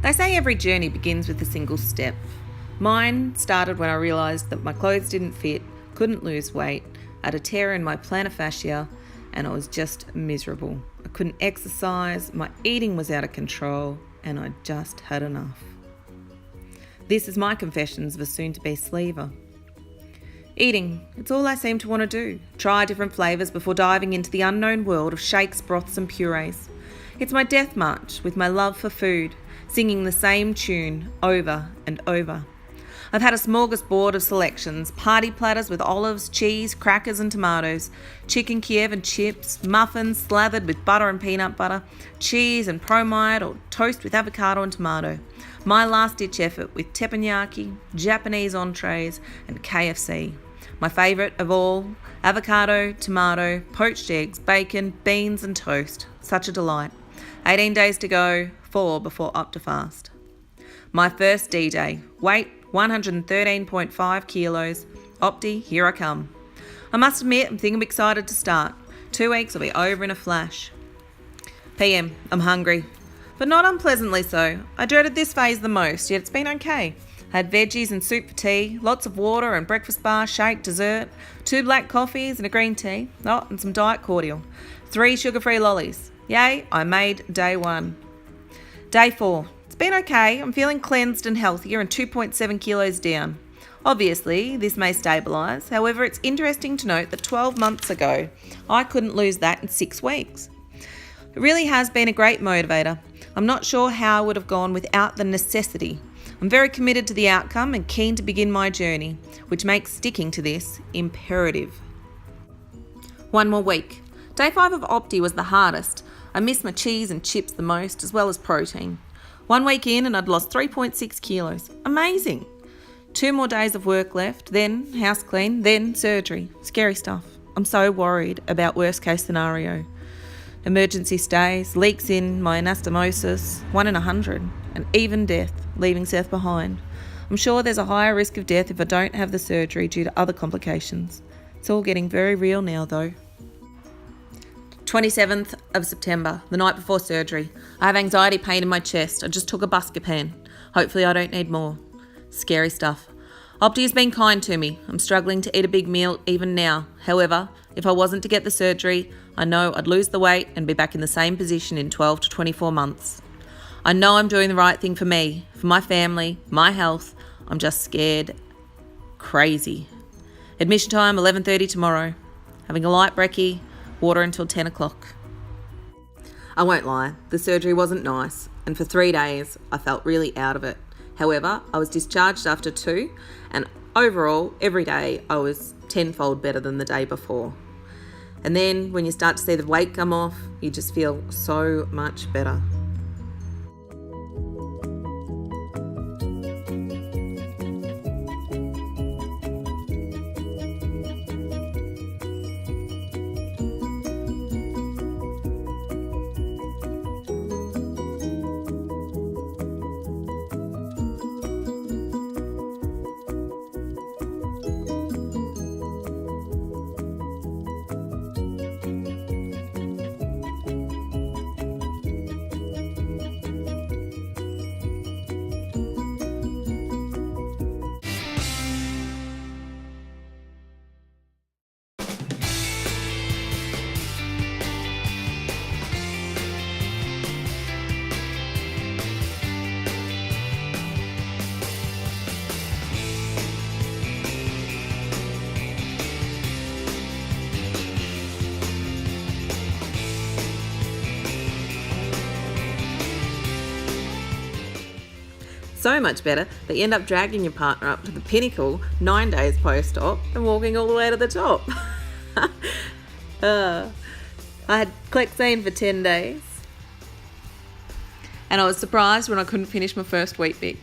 They say every journey begins with a single step. Mine started when I realised that my clothes didn't fit, couldn't lose weight, I had a tear in my plantar fascia, and I was just miserable. I couldn't exercise, my eating was out of control, and I just had enough. This is my confessions of a soon-to-be sleever. Eating, it's all I seem to want to do. Try different flavours before diving into the unknown world of shakes, broths and purees. It's my death march with my love for food, singing the same tune over and over. I've had a smorgasbord of selections, party platters with olives, cheese, crackers and tomatoes, chicken Kiev and chips, muffins slathered with butter and peanut butter, cheese and promide or toast with avocado and tomato. My last-ditch effort with teppanyaki, Japanese entrees and KFC. My favourite of all, avocado, tomato, poached eggs, bacon, beans and toast. Such a delight. 18 days to go, 4 before up to fast. My first D-Day, weight 113.5 kilos. Opti, here I come. I must admit, I'm thinking I'm excited to start. 2 weeks will be over in a flash. PM, I'm hungry. But not unpleasantly so. I dreaded this phase the most, yet it's been okay. I had veggies and soup for tea, lots of water and breakfast bar, shake, dessert, 2 black coffees and a green tea, and some diet cordial. 3 sugar-free lollies. Yay, I made day 1. Day 4. It's been okay. I'm feeling cleansed and healthier and 2.7 kilos down. Obviously, this may stabilise. However, it's interesting to note that 12 months ago, I couldn't lose that in 6 weeks. It really has been a great motivator. I'm not sure how I would have gone without the necessity. I'm very committed to the outcome and keen to begin my journey, which makes sticking to this imperative. 1 more week. Day 5 of Opti was the hardest. I missed my cheese and chips the most, as well as protein. 1 week in and I'd lost 3.6 kilos. Amazing. 2 more days of work left, then house clean, then surgery. Scary stuff. I'm so worried about worst case scenario. Emergency stays, leaks in my anastomosis, 1 in 100, and even death, leaving Seth behind. I'm sure there's a higher risk of death if I don't have the surgery due to other complications. It's all getting very real now though. 27th of September, the night before surgery. I have anxiety pain in my chest. I just took a Buscopan. Hopefully I don't need more. Scary stuff. Opti has been kind to me. I'm struggling to eat a big meal even now. However, if I wasn't to get the surgery, I know I'd lose the weight and be back in the same position in 12 to 24 months. I know I'm doing the right thing for me, for my family, my health. I'm just scared crazy. Admission time 11:30 tomorrow. Having a light brekkie, water until 10 o'clock. I won't lie, the surgery wasn't nice, and for 3 days I felt really out of it. However, I was discharged after 2, and overall, every day I was tenfold better than the day before. And then when you start to see the weight come off, you just feel so much better. So much better that you end up dragging your partner up to the pinnacle 9 days post-op and walking all the way to the top. I had Clexane for 10 days. And I was surprised when I couldn't finish my first Weet-Bix.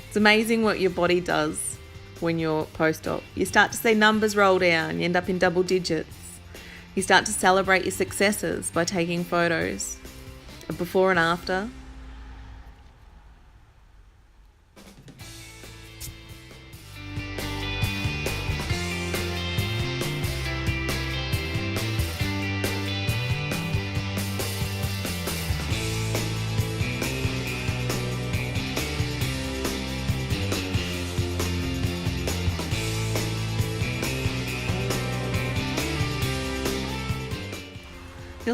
It's amazing what your body does when you're post-op. You start to see numbers roll down, you end up in double digits. You start to celebrate your successes by taking photos of before and after.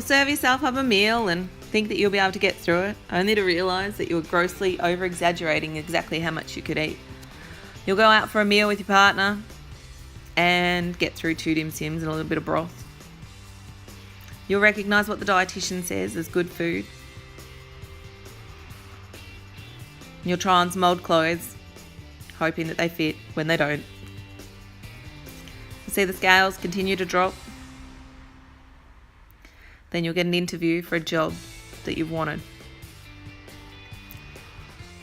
You'll serve yourself up a meal and think that you'll be able to get through it, only to realise that you were grossly over-exaggerating exactly how much you could eat. You'll go out for a meal with your partner and get through 2 dim sims and a little bit of broth. You'll recognise what the dietitian says as good food. You'll try on some old clothes, hoping that they fit when they don't. You'll see the scales continue to drop. Then you'll get an interview for a job that you've wanted.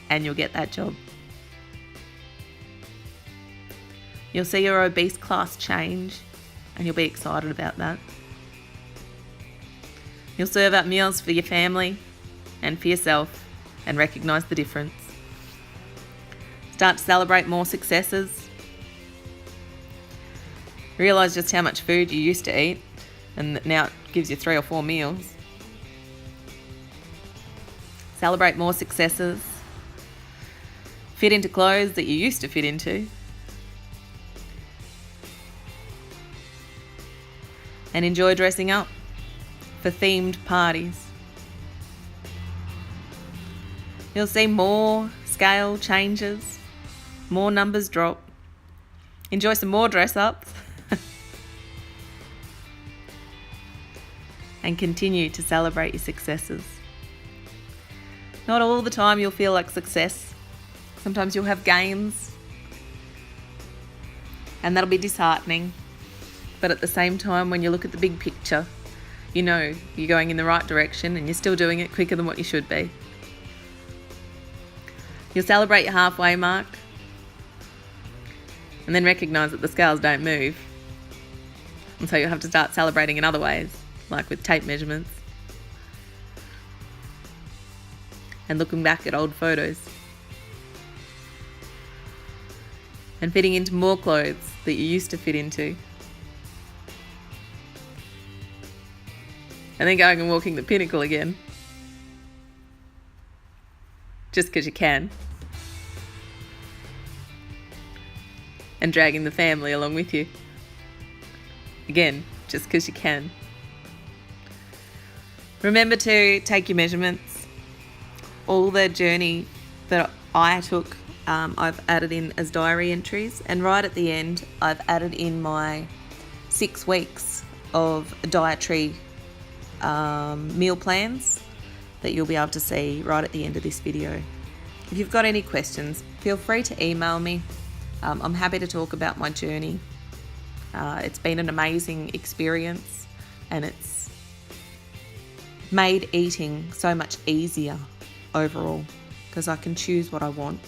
And you'll get that job. You'll see your obese class change and you'll be excited about that. You'll serve up meals for your family and for yourself and recognise the difference. Start to celebrate more successes. Realise just how much food you used to eat and that now it gives you 3 or 4 meals. Celebrate more successes. Fit into clothes that you used to fit into. And enjoy dressing up for themed parties. You'll see more scale changes, more numbers drop. Enjoy some more dress ups. And continue to celebrate your successes. Not all the time you'll feel like success. Sometimes you'll have gains, and that'll be disheartening. But at the same time, when you look at the big picture, you know you're going in the right direction and you're still doing it quicker than what you should be. You'll celebrate your halfway mark and then recognise that the scales don't move. And so you'll have to start celebrating in other ways, like with tape measurements and looking back at old photos and fitting into more clothes that you used to fit into. And then going and walking the pinnacle again. Just because you can. And dragging the family along with you. Again, just because you can. Remember to take your measurements. All the journey that I took, I've added in as diary entries. And right at the end, I've added in my 6 weeks of dietary meal plans that you'll be able to see right at the end of this video. If you've got any questions, feel free to email me. I'm happy to talk about my journey. It's been an amazing experience and it's made eating so much easier overall because I can choose what I want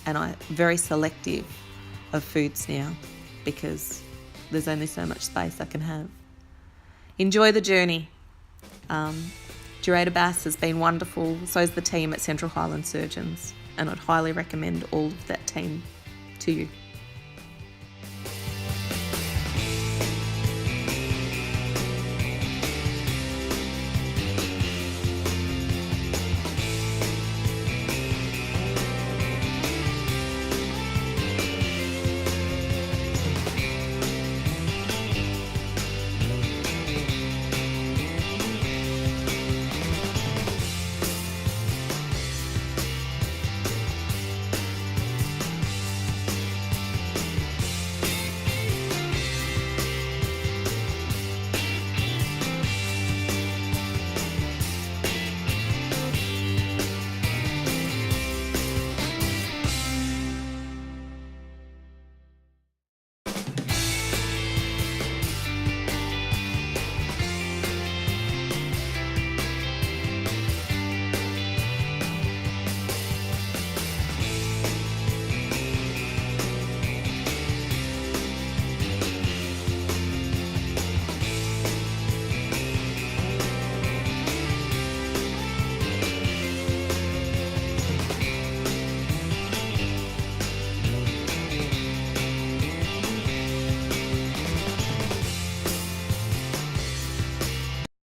and I'm very selective of foods now because there's only so much space I can have. Enjoy the journey. Jurada Bass has been wonderful, so is the team at Central Highland Surgeons, and I'd highly recommend all of that team to you.